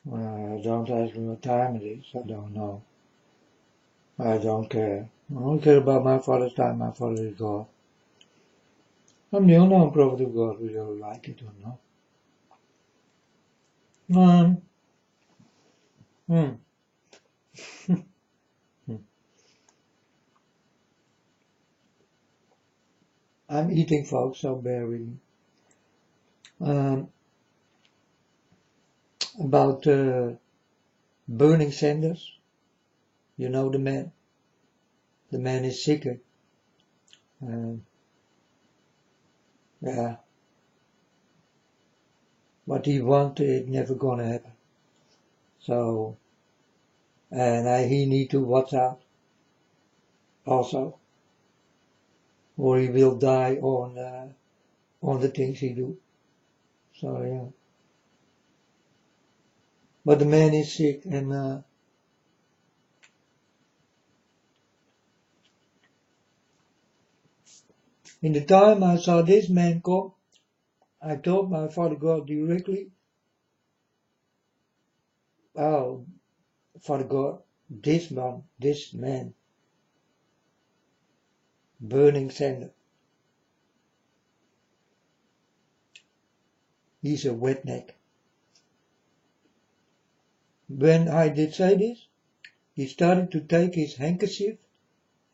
Don't ask me what time it is. I don't know. I don't care. I don't care about my father's time. My father is God. I'm the unknown prophet of God, whether you like it or not. Um, hmm. I'm eating, folks, so bear with me. About Bernie Sanders. You know the man. The man is sick. Yeah. What he wanted, never gonna happen. So, and he need to watch out also, or he will die on the things he do. So yeah. But the man is sick, and in the time I saw this man come, I told my Father God directly, oh, Father God, this man, Burning Sender, he's a wetneck. When I did say this, he started to take his handkerchief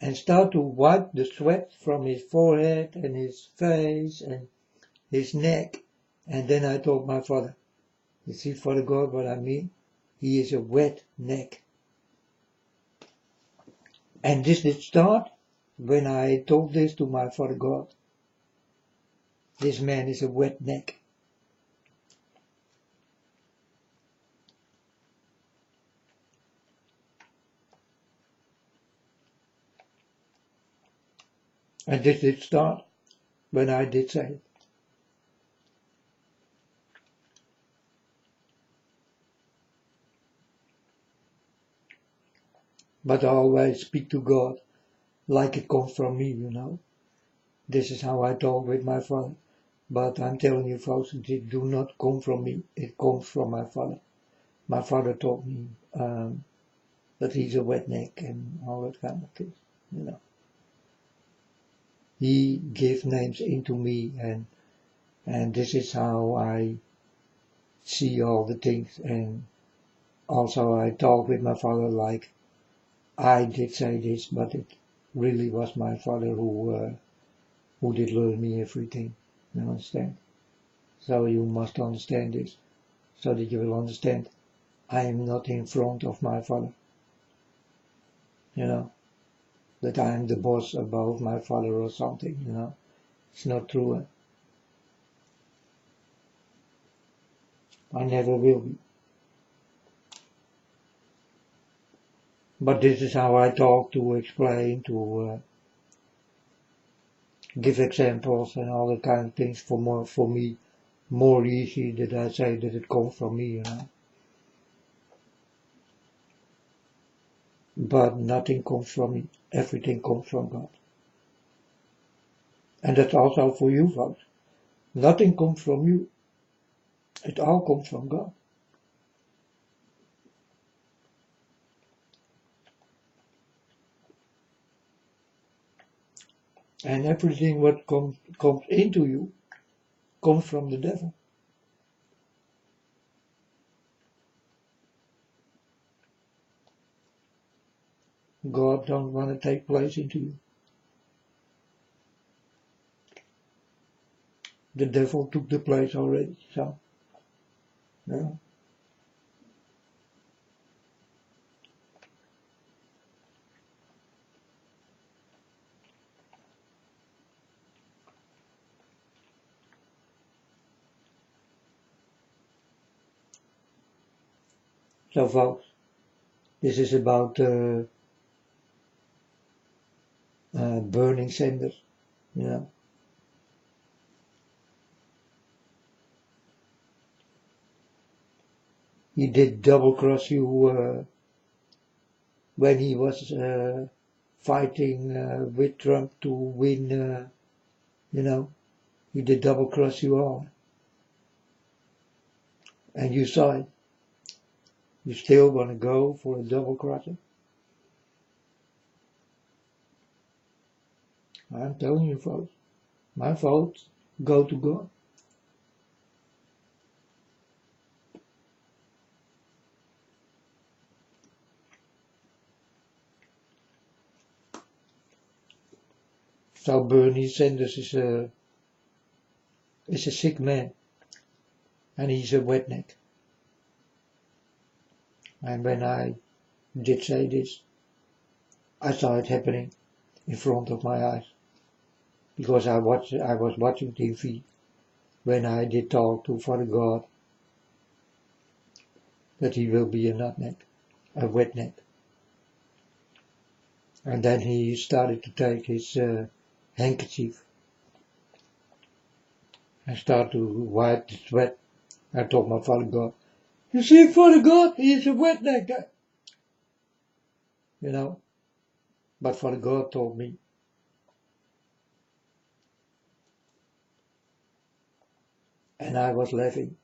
and start to wipe the sweat from his forehead and his face and his neck. And then I told my father, you see, Father God, what I mean? He is a wet neck. And this did start when I told this to my Father God. This man is a wet neck. And this did start when I did say it. But I always speak to God like it comes from me, you know. This is how I talk with my Father. But I'm telling you folks, it do not come from me. It comes from my Father. My Father taught me that he's a wet neck and all that kind of things, you know. He gave names into me, and this is how I see all the things. And also I talk with my Father like I did say this, but it really was my Father who did learn me everything. You understand? So you must understand this, so that you will understand I am not in front of my Father. You know, that I am the boss above my Father or something, you know. It's not true. I never will be. But this is how I talk, to explain, to give examples and all that kind of things for me more easy that I say that it comes from me, you know. But nothing comes from me. Everything comes from God. And that's also for you folks. Nothing comes from you. It all comes from God. And everything what comes into you comes from the devil. God don't want to take place into you. The devil took the place already, so, yeah. So folks, this is about Burning Sanders, you know. He did double cross you when he was fighting with Trump to win, you know. He did double cross you all. And you saw it. You still want to go for a double crossing? I'm telling you, folks, my votes go to God. So Bernie Sanders is a sick man, and he's a wetneck. And when I did say this, I saw it happening in front of my eyes, because I was watching TV when I did talk to Father God that he will be a nutneck, a wetneck. And then he started to take his handkerchief and start to wipe the sweat. I told my Father God, you see, Father God, he is a wetneck. You know, but Father God told me, and I was laughing.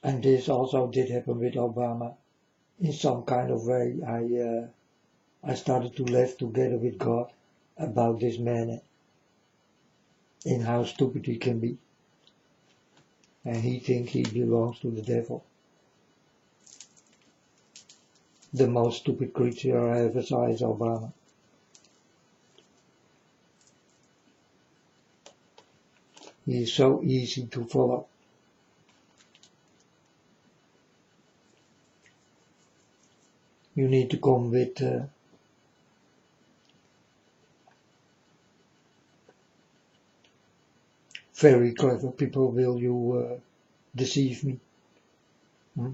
And this also did happen with Obama. In some kind of way, I started to laugh together with God about this man and how stupid he can be. And he thinks he belongs to the devil. The most stupid creature I ever saw is Obama. He is so easy to follow. You need to come with very clever people. Will you deceive me? Hmm?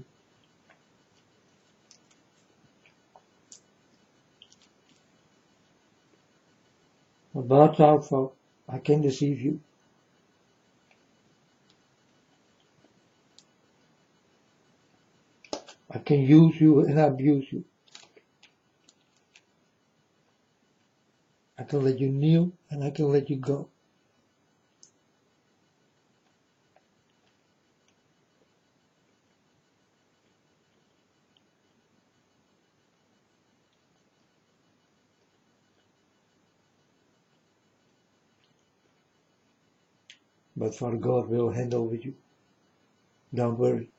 But out, I can deceive you. I can use you and abuse you. I can let you kneel and I can let you go. But Father God will handle with you. Don't worry.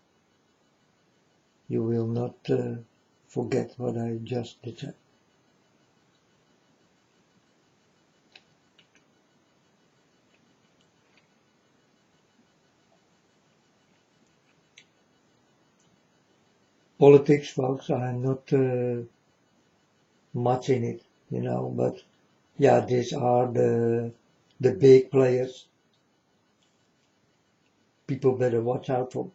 You will not forget what I just did say. Politics, folks, I'm not much in it, you know, but yeah, these are the big players. People better watch out for.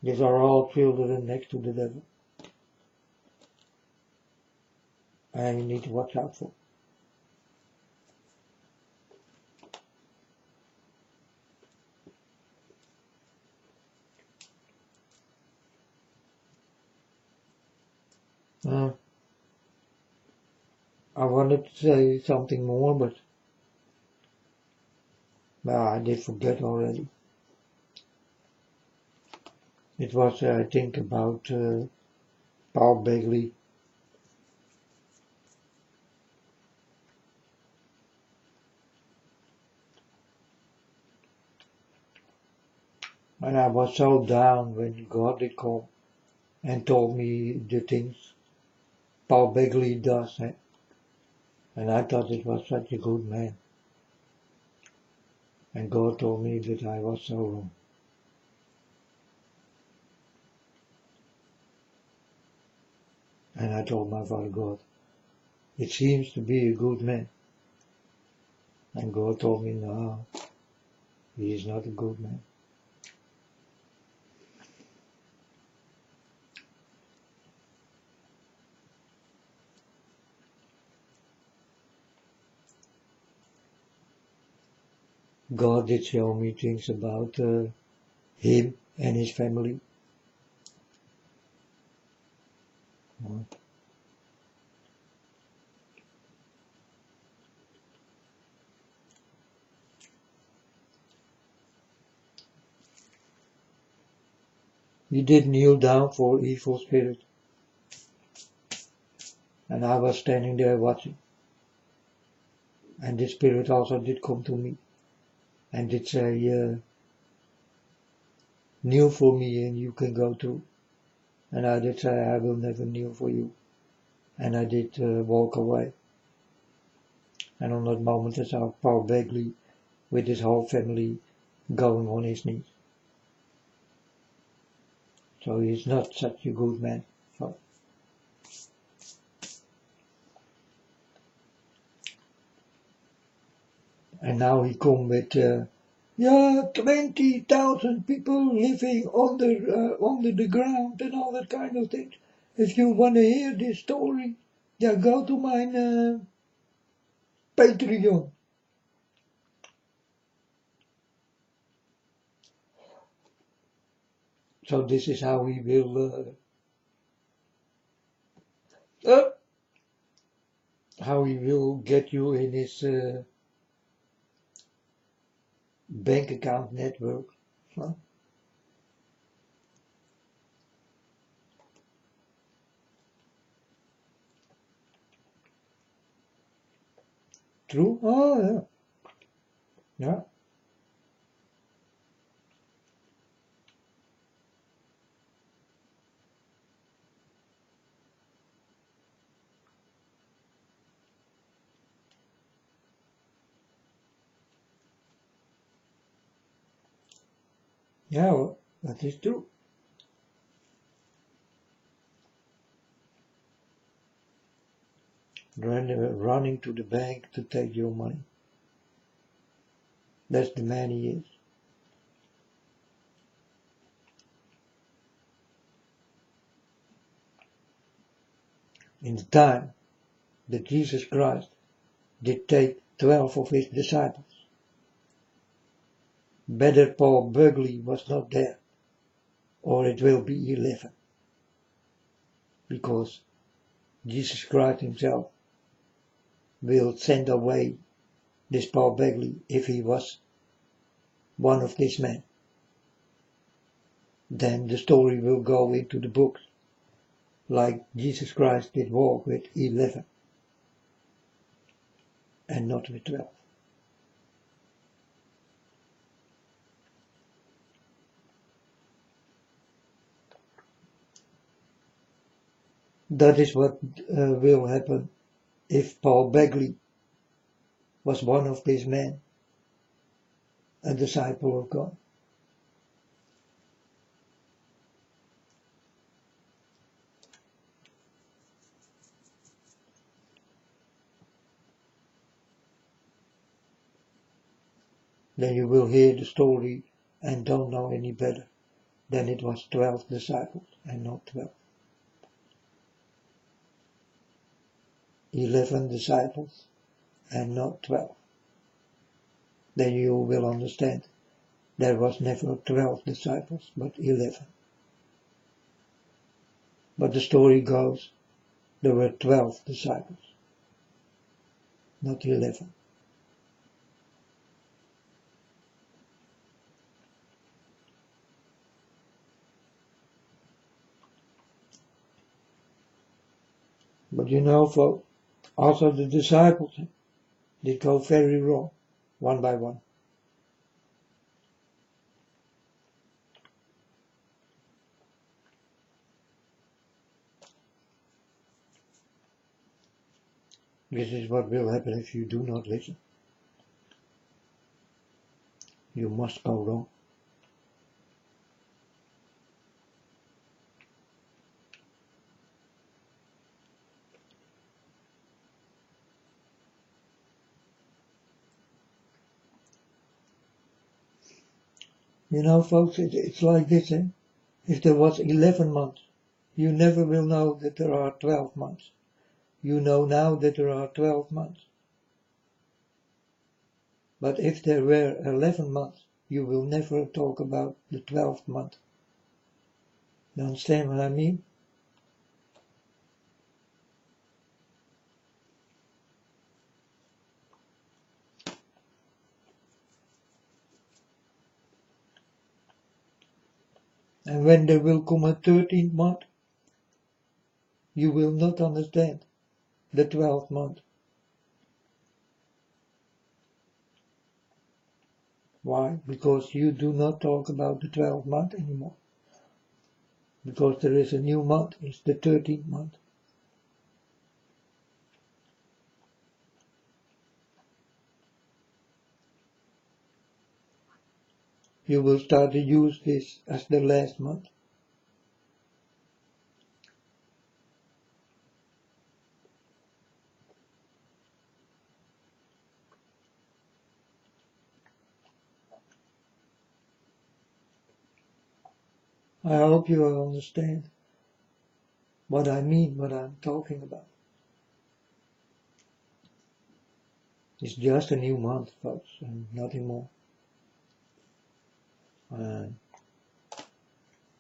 These are all children next to the devil. And you need to watch out for. I wanted to say something more, but well, I did forget already. It was, I think, about Paul Begley. And I was so down when God did come and told me the things Paul Begley does. And I thought it was such a good man. And God told me that I was so wrong. And I told my Father God, it seems to be a good man. And God told me, no, he is not a good man. God did show me things about him and his family. Mm. He did kneel down for evil spirit, and I was standing there watching. And this spirit also did come to me and did say, kneel for me and you can go too. And I did say, I will never kneel for you. And I did walk away. And on that moment I saw Paul Begley with his whole family going on his knees. So he's not such a good man. So. And now he come with, 20,000 people living under the ground and all that kind of things. If you want to hear this story, go to my Patreon. So this is how he will, get you in his bank account network. Huh? True? Oh, yeah. Yeah. Yeah, well, that is true. Running to the bank to take your money. That's the man he is. In the time that Jesus Christ did take 12 of his disciples, better Paul Begley was not there, or it will be 11. Because Jesus Christ himself will send away this Paul Begley if he was one of these men. Then the story will go into the books, like Jesus Christ did walk with 11 and not with 12. That is what will happen if Paul Begley was one of these men, a disciple of God. Then you will hear the story and don't know any better than it was 12 disciples and not 12. 11 disciples and not 12. Then you will understand there was never 12 disciples but 11. But the story goes, there were 12 disciples, not 11. But you know, folks, also the disciples did go very wrong, one by one. This is what will happen if you do not listen. You must go wrong. You know, folks, it's like this, eh? If there was 11 months, you never will know that there are 12 months. You know now that there are 12 months. But if there were 11 months, you will never talk about the 12th month. You understand what I mean? And when there will come a 13th month, you will not understand the 12th month. Why? Because you do not talk about the 12th month anymore. Because there is a new month, it's the 13th month. You will start to use this as the last month. I hope you will understand what I mean, what I'm talking about. It's just a new month, folks, and nothing more.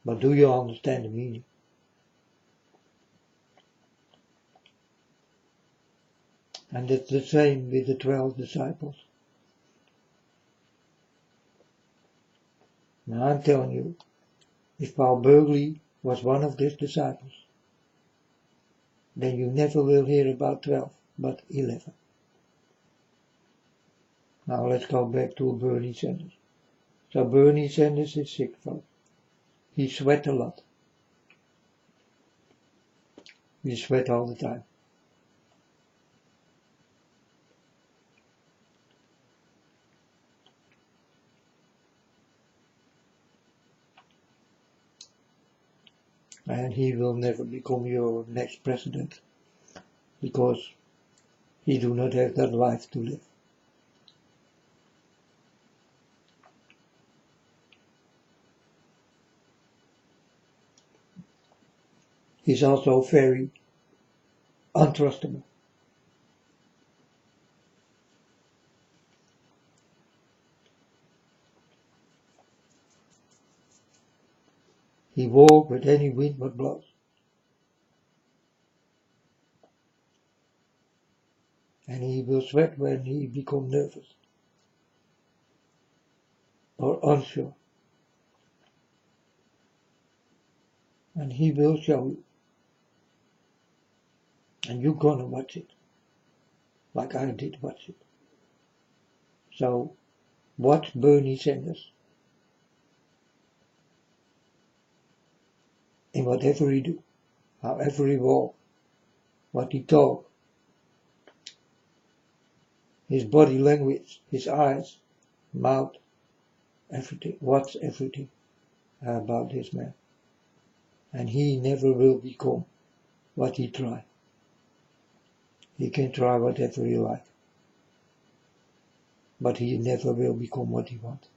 But do you understand the meaning? And it's the same with the 12 disciples. Now I'm telling you, if Paul Burgley was one of these disciples, then you never will hear about 12, but 11. Now let's go back to Bernie Sanders. So Bernie Sanders is sick, folks. He sweat a lot. He sweat all the time. And he will never become your next president, because he do not have that life to live. He's also very untrustable. He walks with any wind what blows. And he will sweat when he becomes nervous or unsure. And he will show you. And you're gonna watch it. Like I did watch it. So, watch Bernie Sanders. In whatever he do, however he walk, what he talk, his body language, his eyes, mouth, everything. Watch everything about this man. And he never will become what he try. He can try whatever he like. But he never will become what he wants.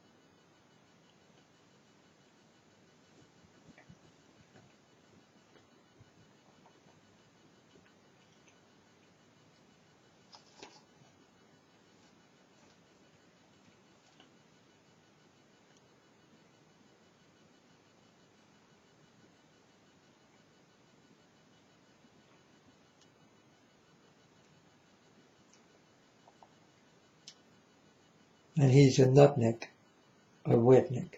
And he's a nutneck, a wetneck.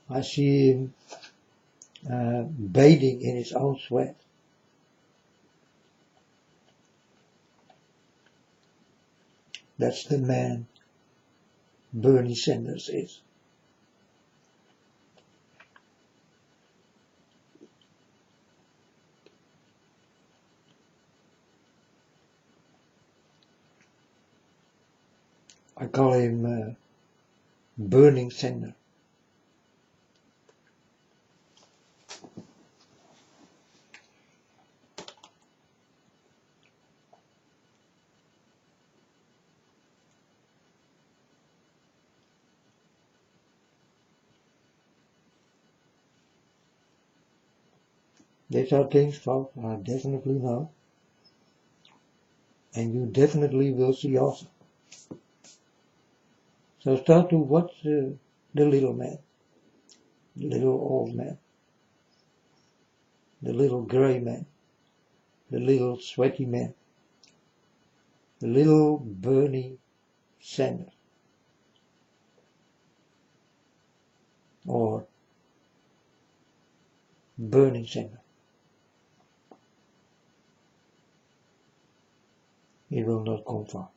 I see him bathing in his own sweat. That's the man Bernie Sanders is. I call him Burning Sanders. These are things, folks, I definitely know. And you definitely will see also. So start to watch the little man, the little old man, the little grey man, the little sweaty man, the little Bernie Sanders. or burning center. It will not come far.